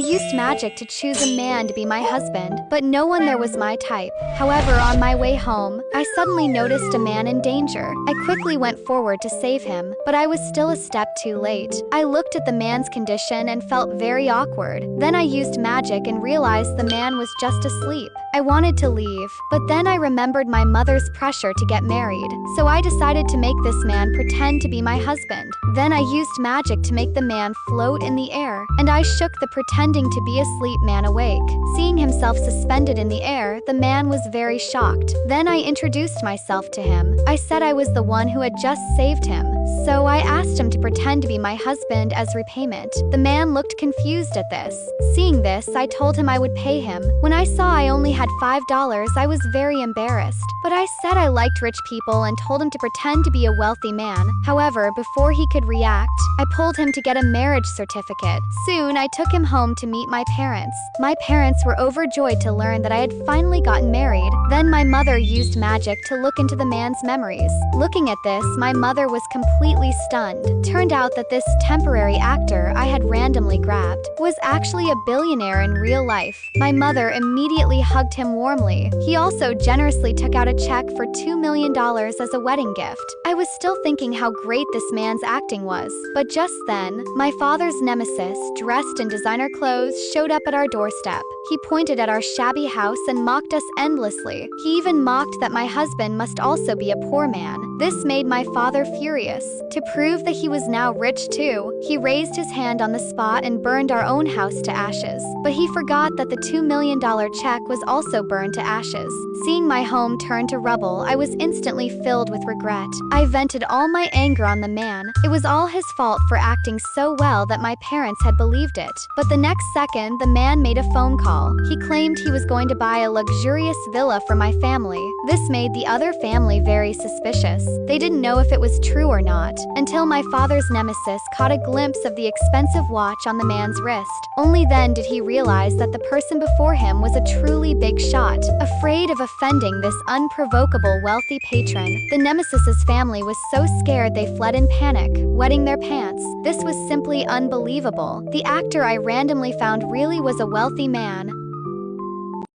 I used magic to choose a man to be my husband, but no one there was my type. However, on my way home, I suddenly noticed a man in danger. I quickly went forward to save him, but I was still a step too late. I looked at the man's condition and felt very awkward. Then I used magic and realized the man was just asleep. I wanted to leave, but then I remembered my mother's pressure to get married, so I decided to make this man pretend to be my husband. Then I used magic to make the man float in the air, and I shook the pretending to be asleep man awake. Seeing himself suspended in the air, the man was very shocked. Then I introduced myself to him. I said I was the one who had just saved him, so I asked him to pretend to be my husband as repayment. The man looked confused at this. Seeing this, I told him I would pay him. When I saw I only had $5, I was very embarrassed, but I said I liked rich people and told him to pretend to be a wealthy man. However, before he could react, I pulled him to get a marriage certificate. Soon, I took him home to meet my parents. My parents were overjoyed to learn that I had finally gotten married. Then my mother used magic to look into the man's memories. Looking at this, my mother was completely stunned. Turned out that this temporary actor I had randomly grabbed was actually a billionaire in real life. My mother immediately hugged him warmly. He also generously took out a check for $2 million as a wedding gift. I was still thinking how great this man's acting was, but just then, my father's nemesis, dressed in designer clothes, showed up at our doorstep. He pointed at our shabby house and mocked us endlessly. He even mocked that my husband must also be a poor man. This made my father furious. To prove that he was now rich too, he raised his hand on the spot and burned our own house to ashes. But he forgot that the $2 million check was also burned to ashes. Seeing my home turn to rubble, I was instantly filled with regret. I vented all my anger on the man. It was all his fault for acting so well that my parents had believed it. But the next second, the man made a phone call. He claimed he was going to buy a luxurious villa for my family. This made the other family very suspicious. They didn't know if it was true or not, until my father's nemesis caught a glimpse of the expensive watch on the man's wrist. Only then did he realize that the person before him was a truly big shot. Afraid of offending this unprovocable wealthy patron, the nemesis's family was so scared they fled in panic, wetting their pants. This was simply unbelievable. The actor I randomly found really was a wealthy man.